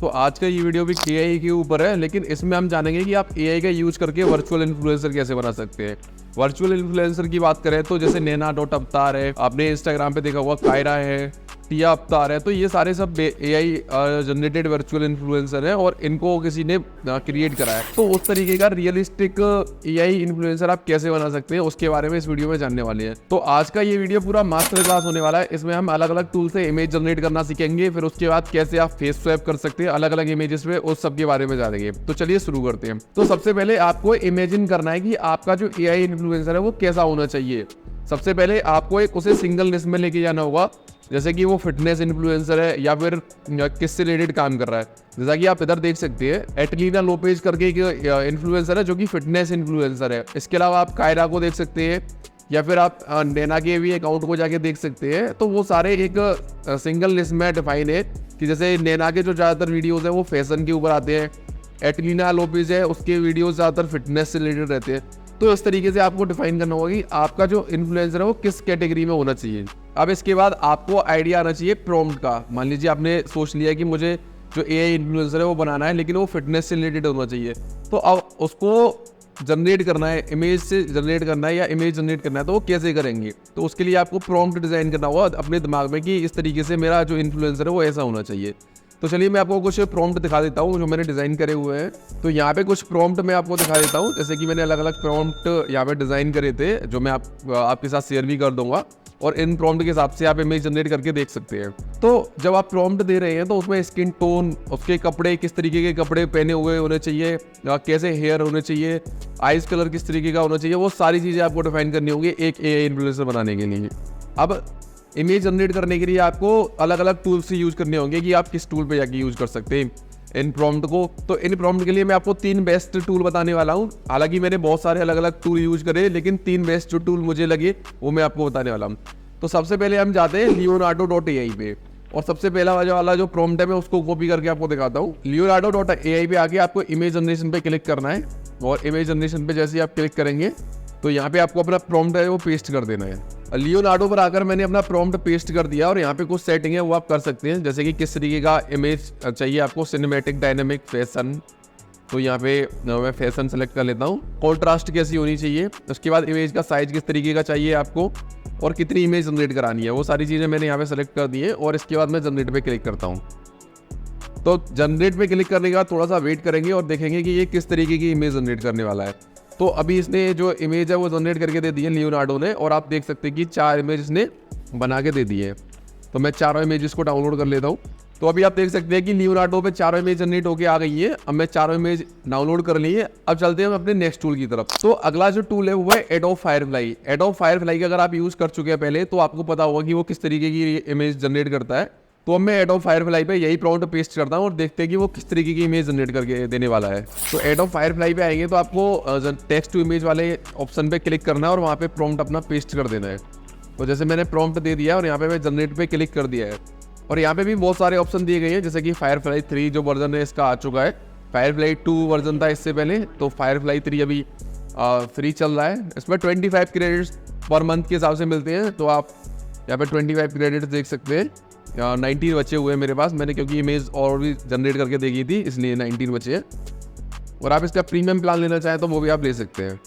तो आज का ये वीडियो भी एआई के ऊपर है, लेकिन इसमें हम जानेंगे कि आप एआई का यूज करके वर्चुअल इन्फ्लुएंसर कैसे बना सकते हैं। वर्चुअल इन्फ्लुएंसर की बात करें तो जैसे नैना.अवतार है, आपने इंस्टाग्राम पे देखा हुआ कायरा है, टिया अवतार है, तो ये सारे सब एआई जनरेटेड वर्चुअल इन्फ्लुएंसर है और इनको किसी ने क्रिएट करा है। तो उस तरीके का रियलिस्टिक एआई इन्फ्लुएंसर आप कैसे बना सकते हैं उसके बारे में इस वीडियो में जानने वाले हैं। तो आज का ये वीडियो पूरा मास्टर क्लास होने वाला है। इसमें हम अलग अलग टूल से इमेज जनरेट करना सीखेंगे, फिर उसके बाद कैसे आप फेस स्वैप कर सकते हैं अलग अलग इमेजेस पे, उस सब के बारे में जानेंगे। तो चलिए शुरू करते हैं। तो सबसे पहले आपको इमेजिन करना है कि आपका जो एआई इन्फ्लुएंसर है वो कैसा होना चाहिए। सबसे पहले आपको एक उसे सिंगल लिस्ट में लेके जाना होगा, जैसे कि वो फिटनेस इन्फ्लुएंसर है या फिर किससे रिलेटेड काम कर रहा है। जैसा कि आप इधर देख सकते हैं, एटलीना लोपेज करके एक इन्फ्लुएंसर है जो कि फिटनेस इन्फ्लुएंसर है। इसके अलावा आप कायरा को देख सकते हैं या फिर आप नैना के भी अकाउंट को जाके देख सकते हैं। तो वो सारे एक सिंगल लिस्ट में डिफाइन है कि जैसे नैना के जो ज़्यादातर वीडियोज़ हैं वो फैशन के ऊपर आते हैं, एटलीना लोपेज है उसके वीडियोज़ ज़्यादातर फिटनेस से रिलेटेड रहते हैं। तो इस तरीके से आपको डिफाइन करना होगा कि आपका जो इन्फ्लुएंसर है वो किस कैटेगरी में होना चाहिए। अब इसके बाद आपको आइडिया आना चाहिए प्रॉम्प्ट का। मान लीजिए आपने सोच लिया कि मुझे जो एआई इन्फ्लुएंसर है वो बनाना है, लेकिन वो फिटनेस से रिलेटेड होना चाहिए। तो अब उसको जनरेट करना है, इमेज से जनरेट करना है या इमेज जनरेट करना है, तो वो कैसे करेंगे। तो उसके लिए आपको प्रॉम्प्ट डिज़ाइन करना होगा अपने दिमाग में कि इस तरीके से मेरा जो इन्फ्लुएंसर है वो ऐसा होना चाहिए। तो चलिए मैं आपको कुछ प्रॉम्प्ट दिखा देता हूँ जो मैंने डिज़ाइन करे हुए हैं। तो यहाँ पे कुछ प्रॉम्प्ट मैं आपको दिखा देता हूँ, जैसे कि मैंने अलग अलग प्रॉम्प्ट यहाँ पे डिज़ाइन करे थे जो मैं आपके साथ शेयर भी कर दूंगा, और इन प्रॉम्प्ट के हिसाब से आप इमेज जनरेट करके देख सकते हैं। तो जब आप प्रॉम्प्ट दे रहे हैं तो उसमें स्किन टोन, उसके कपड़े किस तरीके के कपड़े पहने हुए होने चाहिए, कैसे हेयर होने चाहिए, आइज कलर किस तरीके का होना चाहिए, वो सारी चीज़ें आपको डिफाइन करनी होंगी एक एआई इन्फ्लुएंसर बनाने के लिए। अब इमेज जनरेट करने के लिए आपको अलग अलग टूल्स यूज करने होंगे कि आप किस टूल पे जाके यूज कर सकते हैं इन प्रॉम्प्ट को। तो इन प्रॉम्प्ट के लिए मैं आपको 3 बेस्ट टूल बताने वाला हूँ। हालांकि मैंने बहुत सारे अलग अलग टूल यूज करे, लेकिन 3 बेस्ट जो टूल मुझे लगे वो मैं आपको बताने वाला हूँ। तो सबसे पहले हम जाते हैं leonardo.ai पे, और सबसे पहला वाला जो प्रॉम्प्ट है मैं उसको कॉपी करके आपको दिखाता हूँ। leonardo.ai पे आके आपको इमेज जनरेशन पे क्लिक करना है, और इमेज जनरेशन पे जैसे आप क्लिक करेंगे तो यहाँ पे आपको अपना प्रॉम्प्ट है वो पेस्ट कर देना है। लियोनार्डो पर आकर मैंने अपना प्रॉम्प्ट पेस्ट कर दिया, और यहाँ पे कुछ सेटिंग है वो आप कर सकते हैं, जैसे कि किस तरीके का इमेज चाहिए आपको, सिनेमैटिक, डायनेमिक, फैशन। तो यहाँ पे मैं फैशन सेलेक्ट कर लेता हूँ। कॉन्ट्रास्ट कैसी होनी चाहिए, उसके बाद इमेज का साइज किस तरीके का चाहिए आपको, और कितनी इमेज जनरेट करानी है, वो सारी चीज़ें मैंने यहाँ पे सेलेक्ट कर दी है। और इसके बाद मैं जनरेट पे क्लिक करता हूँ। तो जनरेट पे क्लिक करने के बाद थोड़ा सा वेट करेंगे और देखेंगे कि ये किस तरीके की इमेज जनरेट करने वाला है। तो अभी इसने जो इमेज है वो जनरेट करके दे दी है लियोनार्डो ने, और आप देख सकते हैं कि 4 इमेज इसने बना के दे दी है। तो मैं चारों इमेजेस को डाउनलोड कर लेता हूँ। तो अभी आप देख सकते हैं कि लियोनार्डो पे 4 इमेज जनरेट होके आ गई है। अब मैं 4 इमेज डाउनलोड कर ली है। अब चलते हैं हम अपने नेक्स्ट टूल की तरफ। तो अगला जो टूल है वो है एडोब फायरफ्लाई। एडोब फायरफ्लाई का अगर आप यूज़ कर चुके हैं पहले तो आपको पता होगा कि वो किस तरीके की इमेज जनरेट करता है। तो अब मैं एडोब फायरफ्लाई पे यही प्रॉम्प्ट पेस्ट करता हूँ और देखते हैं कि वो किस तरीके की इमेज जनरेट करके देने वाला है। तो एडोब फायरफ्लाई पे आएंगे तो आपको टेक्स्ट टू इमेज वाले ऑप्शन पे क्लिक करना है और वहाँ पे प्रॉम्प्ट अपना पेस्ट कर देना है। तो जैसे मैंने प्रॉम्प्ट दे दिया और यहाँ पे मैं जनरेट पे क्लिक कर दिया है, और यहाँ पे भी बहुत सारे ऑप्शन दिए गए हैं, जैसे कि फायरफ्लाई 3 जो वर्जन है इसका आ चुका है। फायरफ्लाई 2 वर्जन था इससे पहले, तो फायरफ्लाई 3 अभी फ्री चल रहा है। इसमें 25 क्रेडिट्स पर मंथ के हिसाब से मिलते हैं। तो आप यहाँ पे 25 क्रेडिट्स देख सकते हैं। 19 बचे हुए हैं मेरे पास, मैंने क्योंकि इमेज और भी जनरेट करके देखी थी इसलिए 19 बचे हैं। और आप इसका प्रीमियम प्लान लेना चाहें तो वो भी आप ले सकते हैं।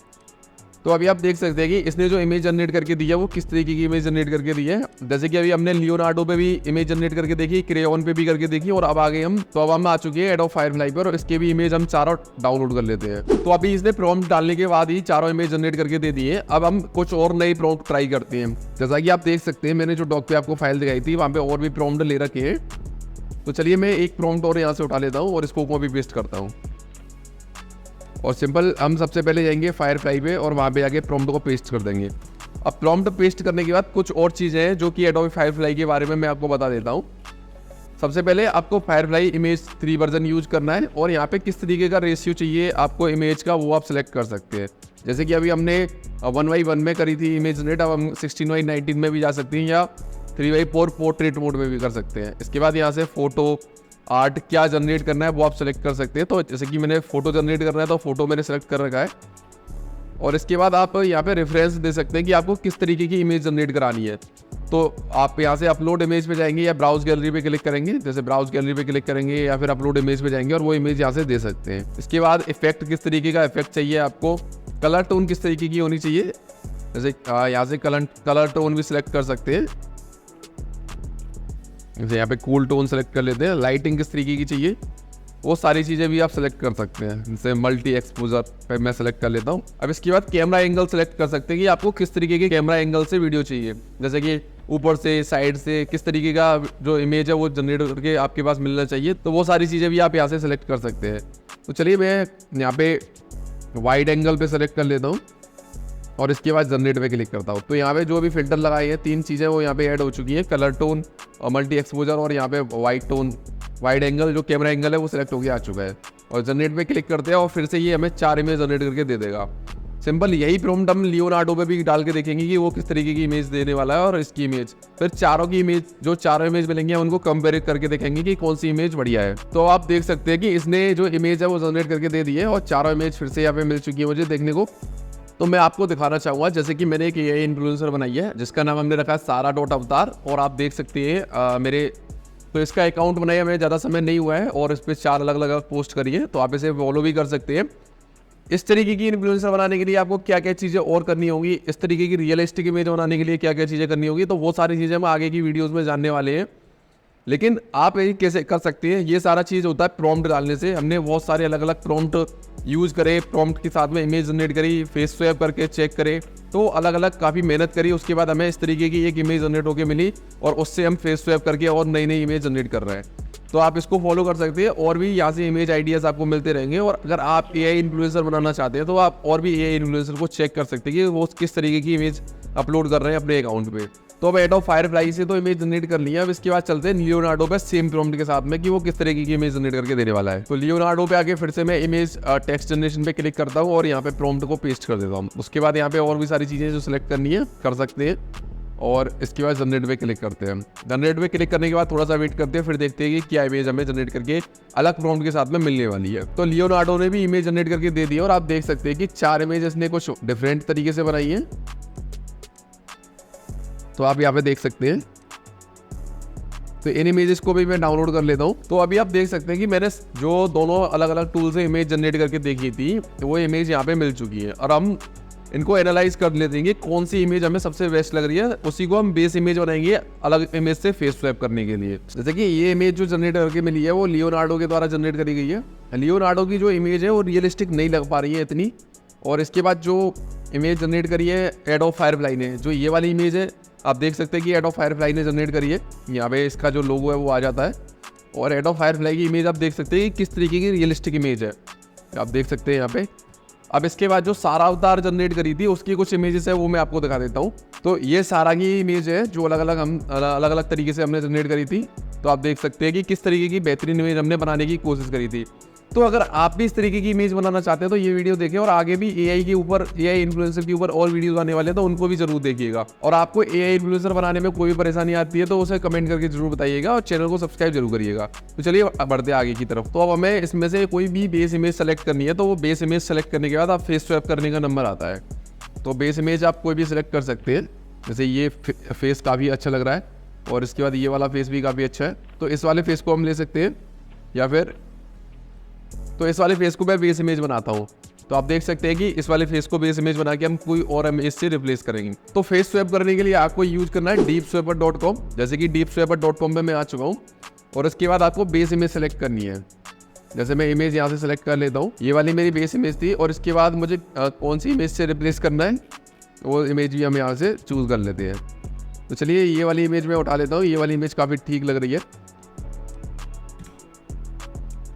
तो अभी आप देख सकते हैं कि इसने जो इमेज जनरेट करके दी है वो किस तरीके की इमेज जनरेट करके दी है। जैसे कि अभी हमने लियोनार्डो पे भी इमेज जनरेट करके देखी, क्रेयॉन पे भी करके देखी, और अब आ गए हम, तो अब हम आ चुके हैं एडोब फायरफ्लाई पर, और इसके भी इमेज हम चारों डाउनलोड कर लेते हैं। तो अभी इसने प्रॉम्प्ट डालने के बाद ही चारों इमेज जनरेट करके दे दी है। अब हम कुछ और नई प्रॉम्प्ट ट्राई करते हैं। जैसा कि आप देख सकते हैं मैंने जो डॉक पे आपको फाइल दिखाई थी वहाँ पे और भी प्रॉम्प्ट ले रखे हैं। तो चलिए मैं एक प्रॉम्प्ट और यहाँ से उठा लेता हूँ और इसको कॉपी पेस्ट करता हूँ, और सिंपल हम सबसे पहले जाएंगे फायरफ्लाई पे और वहाँ पे जाके प्रॉम्प्ट को पेस्ट कर देंगे। अब प्रॉम्प्ट पेस्ट करने के बाद कुछ और चीज़ें हैं जो कि एडोब फायरफ्लाई के बारे में मैं आपको बता देता हूँ। सबसे पहले आपको फायरफ्लाई इमेज 3 वर्जन यूज करना है, और यहाँ पे किस तरीके का रेशियो चाहिए आपको इमेज का वो आप सिलेक्ट कर सकते हैं। जैसे कि अभी हमने 1:1 में करी थी इमेज जनरेट, अब हम 16:19 में भी जा सकते हैं, या 3:4 पोर्ट्रेट मोड में भी कर सकते हैं। इसके बाद यहाँ से फोटो आर्ट क्या जनरेट करना है वो आप सेलेक्ट कर सकते हैं। तो जैसे कि मैंने फोटो जनरेट करना है तो फोटो मैंने सेलेक्ट कर रखा है, और इसके बाद आप यहाँ पे रेफरेंस दे सकते हैं कि आपको किस तरीके की इमेज जनरेट करानी है। तो आप यहाँ से अपलोड इमेज पे जाएंगे या ब्राउज गैलरी पे क्लिक करेंगे, जैसे ब्राउज गैलरी पे क्लिक करेंगे या फिर अपलोड इमेज पे जाएंगे और वो इमेज यहाँ से दे सकते हैं। इसके बाद इफेक्ट, किस तरीके का इफेक्ट चाहिए आपको, कलर टोन किस तरीके की होनी चाहिए, जैसे यहाँ से कलर टोन भी सिलेक्ट कर सकते हैं। जैसे यहाँ पे कूल टोन सेलेक्ट कर लेते हैं। लाइटिंग किस तरीके की चाहिए, वो सारी चीज़ें भी आप सेलेक्ट कर सकते हैं। जैसे मल्टी एक्सपोजर पे मैं सेलेक्ट कर लेता हूँ। अब इसके बाद कैमरा एंगल सेलेक्ट कर सकते हैं कि आपको किस तरीके के कैमरा एंगल से वीडियो चाहिए, जैसे कि ऊपर से, साइड से, किस तरीके का जो इमेज है वो जनरेट करके आपके पास मिलना चाहिए। तो वो सारी चीज़ें भी आप यहाँ से सेलेक्ट कर सकते हैं। तो चलिए मैं यहाँ पे वाइड एंगल पे सेलेक्ट कर लेता हूँ और इसके बाद जनरेट पे क्लिक करता हूँ। तो यहाँ पे जो भी फिल्टर लगाई है 3 चीज़ें वो यहाँ पे ऐड हो चुकी है, कलर टोन और मल्टी एक्सपोजर और यहाँ पे वाइड टोन, वाइड एंगल जो कैमरा एंगल है वो सिलेक्ट होकर आ चुका है। और जनरेट पे क्लिक करते हैं और फिर से ये हमें 4 इमेज जनरेट करके दे देगा। सिंपल यही प्रॉम्प्ट हम लियोनार्डो पे भी डाल के देखेंगे कि वो किस तरीके की इमेज देने वाला है और इसकी इमेज, फिर चारों की इमेज, जो चारों इमेज मिलेंगे उनको कंपेयर करके देखेंगे कि कौन सी इमेज बढ़िया है। तो आप देख सकते हैं कि इसने जो इमेज है वो जनरेट करके दे दी है और चारों इमेज फिर से यहाँ पे मिल चुकी है मुझे देखने को। तो मैं आपको दिखाना चाहूँगा, जैसे कि मैंने एक AI इन्फ्लुएंसर बनाई है जिसका नाम हमने रखा है sara.avatar और आप देख सकते हैं मेरे, तो इसका अकाउंट बनाया मैंने, ज़्यादा समय नहीं हुआ है और इस पर 4 अलग अलग पोस्ट करी है, तो आप इसे फॉलो भी कर सकते हैं। इस तरीके की इन्फ्लुएंसर बनाने के लिए आपको क्या क्या चीज़ें और करनी होगी, इस तरीके की रियलिस्टिक इमेज बनाने के लिए क्या क्या चीज़ें करनी होगी, तो वो सारी चीज़ें हम आगे की वीडियोज़ में जानने वाले हैं। लेकिन आप ये कैसे कर सकते हैं, ये सारा चीज़ होता है प्रॉम्प्ट डालने से। हमने बहुत सारे अलग अलग प्रॉम्प्ट यूज़ करे, प्रॉम्प्ट के साथ में इमेज जनरेट करी, फेस स्वैप करके चेक करे, तो अलग अलग काफ़ी मेहनत करी, उसके बाद हमें इस तरीके की एक इमेज जनरेट होकर मिली और उससे हम फेस स्वैप करके और नई नई इमेज जनरेट कर रहे हैं। तो आप इसको फॉलो कर सकते हैं और भी यहाँ से इमेज आइडियाज़ आपको मिलते रहेंगे। और अगर आप AI इन्फ्लुएंसर बनाना चाहते हैं तो आप और भी AI इन्फ्लुएंसर को चेक कर सकते हैं कि वो किस तरीके की इमेज अपलोड कर रहे हैं अपने अकाउंट पे। तो अब एडोब फायरफ्लाई से तो इमेज जनरेट कर लिया, अब इसके बाद चलते हैं लियोनार्डो पे सेम प्रॉम्प्ट के साथ में कि वो किस तरीके की इमेज जनरेट करके देने वाला है। तो लियोनार्डो पे आके फिर से मैं इमेज टेक्स्ट जनरेशन पे क्लिक करता हूँ और यहाँ पे प्रॉम्प्ट को पेस्ट कर देता हूँ। उसके बाद यहाँ पे और भी सारी चीज़ें जो सिलेक्ट करनी है कर सकते हैं और इसके बाद जनरेट पे क्लिक करते हैं। जनरेट पे क्लिक करने के बाद थोड़ा सा वेट करते हैं, फिर देखते हैं कि क्या इमेज हमें जनरेट करके अलग प्रॉम्प्ट के साथ में मिलने वाली है। तो लियोनार्डो ने भी इमेज जनरेट करके दे दी है और आप देख सकते हैं कि 4 इमेज इसने कुछ डिफरेंट तरीके से बनाई है, तो आप यहाँ पे देख सकते हैं। तो इन इमेजेस को भी मैं डाउनलोड कर लेता हूँ। तो अभी आप देख सकते हैं कि मैंने जो दोनों अलग अलग टूल से इमेज जनरेट करके देखी थी वो इमेज यहाँ पे मिल चुकी है और हम इनको एनालाइज कर लेते हैं कि कौन सी इमेज हमें सबसे बेस्ट लग रही है, उसी को हम बेस इमेज बनाएंगे अलग इमेज से फेस स्वैप करने के लिए। जैसे कि ये इमेज जो जनरेट करके मिली है वो लियोनार्डो के द्वारा जनरेट करी गई है। लियोनार्डो की जो इमेज है वो रियलिस्टिक नहीं लग पा रही है इतनी। और इसके बाद जो इमेज जनरेट करी है एडोब फायरफ्लाई ने, जो ये वाली इमेज है आप देख सकते हैं कि एडोब फायरफ्लाई ने जनरेट करी है। यहाँ पे इसका जो लोगो है वो आ जाता है और एडोब फायरफ्लाई की इमेज आप देख सकते हैं कि किस तरीके की रियलिस्टिक इमेज है, आप देख सकते हैं यहाँ पे। अब इसके बाद जो सारा अवतार जनरेट करी थी उसकी कुछ इमेजेस है वो मैं आपको दिखा देता हूँ। तो ये सारा की इमेज है जो अलग अलग तरीके से हमने जनरेट करी थी। तो आप देख सकते हैं कि किस तरीके की बेहतरीन इमेज हमने बनाने की कोशिश करी थी। तो अगर आप भी इस तरीके की इमेज बनाना चाहते हैं तो ये वीडियो देखें और आगे भी AI के ऊपर, AI इन्फ्लुएंसर के ऊपर और वीडियोस आने वाले हैं तो उनको भी जरूर देखिएगा। और आपको AI इन्फ्लुएंसर बनाने में कोई भी परेशानी आती है तो उसे कमेंट करके जरूर बताइएगा और चैनल को सब्सक्राइब जरूर करिएगा। तो चलिए बढ़ते आगे की तरफ। तो अब हमें इसमें से कोई भी बेस इमेज सेलेक्ट करनी है, तो वो बेस इमेज सेलेक्ट करने के बाद आप फेस स्वैप करने का नंबर आता है। तो बेस इमेज आप कोई भी सिलेक्ट कर सकते हैं, जैसे ये फेस काफ़ी अच्छा लग रहा है और इसके बाद ये वाला फेस भी काफ़ी अच्छा है, तो इस वाले फेस को हम ले सकते हैं या फिर तो इस वाले फेस को मैं बेस इमेज बनाता हूँ। तो आप देख सकते हैं कि इस वाले फेस को बेस इमेज बना के हम कोई और इमेज से रिप्लेस करेंगे। तो फेस स्वैप करने के लिए आपको यूज करना है deepswapper.com। जैसे कि deepswapper.com पे मैं आ चुका हूँ और इसके बाद आपको बेस इमेज सेलेक्ट करनी है। जैसे मैं इमेज यहाँ से सेलेक्ट कर लेता हूँ, ये वाली मेरी बेस इमेज थी और इसके बाद मुझे कौन सी इमेज से रिप्लेस करना है वो इमेज भी हम यहाँ से चूज़ कर लेते हैं। तो चलिए ये वाली इमेज मैं उठा लेता हूँ, ये वाली इमेज काफ़ी ठीक लग रही है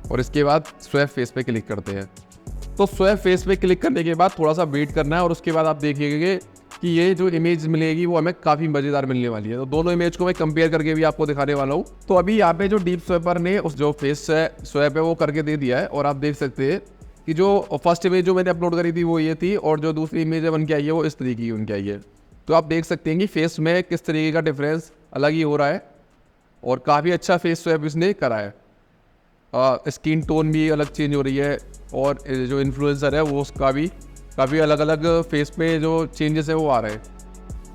और इसके बाद स्वैप फेस पे क्लिक करते हैं। तो स्वैप फेस पे क्लिक करने के बाद थोड़ा सा वेट करना है और उसके बाद आप देखिएगा कि ये जो इमेज मिलेगी वो हमें काफ़ी मज़ेदार मिलने वाली है। तो दोनों इमेज को मैं कंपेयर करके भी आपको दिखाने वाला हूँ। तो अभी यहाँ पे जो डीप स्वैपर ने उस जो फेस स्वैप है वो करके दे दिया है और आप देख सकते हैं कि जो फर्स्ट इमेज जो मैंने अपलोड करी थी वो ये थी और जो दूसरी इमेज बन के आई है वो इस तरीके की बन के आई है। तो आप देख सकते हैं कि फेस में किस तरीके का डिफरेंस अलग ही हो रहा है और काफ़ी अच्छा फेस स्वैप इसने करा है। स्किन टोन भी अलग चेंज हो रही है और जो इन्फ्लुएंसर है वो उसका भी काफ़ी अलग अलग फेस पे जो चेंजेस है वो आ रहे हैं।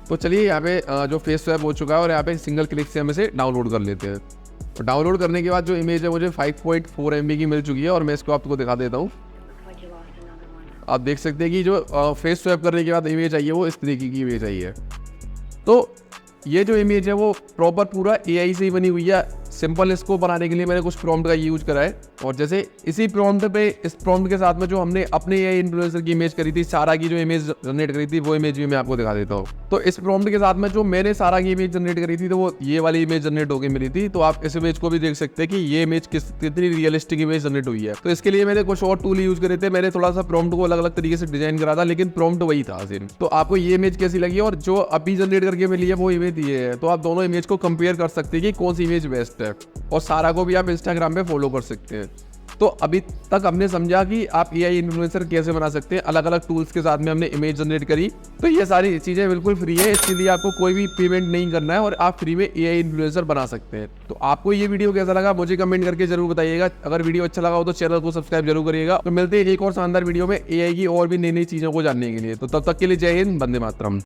तो चलिए यहाँ पे जो फेस स्वैप हो चुका है और यहाँ पे सिंगल क्लिक से हम इसे डाउनलोड कर लेते हैं। तो डाउनलोड करने के बाद जो इमेज है मुझे 5.4 MB की मिल चुकी है और मैं इसको आपको दिखा देता हूँ। आप देख सकते हैं कि जो फेस स्वैप करने के बाद इमेज आई है वो इस तरीके की इमेज आई है। तो ये जो इमेज है वो प्रॉपर पूरा AI से ही बनी हुई है। सिंपल इसको बनाने के लिए मैंने कुछ प्रॉम्प्ट का यूज करा है और जैसे इसी प्रॉम्प्ट पे, इस प्रॉम्प्ट के साथ में जो हमने अपने AI इन्फ्लुएंसर की इमेज करी थी, सारा की जो इमेज जनरेट करी थी, वो इमेज भी मैं आपको दिखा देता हूँ। तो इस प्रॉम्प्ट के साथ में जो मैंने सारा की इमेज जनरेट करी थी, तो वो ये वाली इमेज जनरेट होकर मिली थी। तो आप इस इमेज को भी देख सकते हैं कि ये इमेज कितनी रियलिस्टिक इमेज जनरेट हुई है। तो इसके लिए मैंने कुछ और टूल यूज करे थे। मैंने थोड़ा सा प्रॉम्प्ट को अलग अलग तरीके से डिजाइन करा था, लेकिन प्रॉम्प्ट वही था सेम। तो आपको ये इमेज कैसी लगी और जो अभी जनरेट करके मिली है वो इमेज ये है। तो आप दोनों इमेज को कंपेयर कर सकते हैं कि कौन सी इमेज बेस्ट है और सारा को भी आप इंस्टाग्राम पे फॉलो कर सकते हैं। तो अभी तक हमने समझा कि आप AI इन्फ्लुएंसर कैसे बना सकते हैं। अलग अलग टूल्स के साथ में हमने इमेज जनरेट करी। तो ये सारी चीज़ें बिल्कुल फ्री है, इसके लिए आपको कोई भी पेमेंट नहीं करना है और आप फ्री में AI इन्फ्लुएंसर बना सकते हैं। तो आपको ये वीडियो कैसा लगा मुझे कमेंट करके जरूर बताइएगा। अगर वीडियो अच्छा लगा हो तो चैनल को सब्सक्राइब जरूर करिएगा। तो मिलते हैं एक और शानदार वीडियो में AI की और भी नई नई चीज़ों को जानने के लिए। तो तब तक के लिए जय हिंद, वंदे मातरम।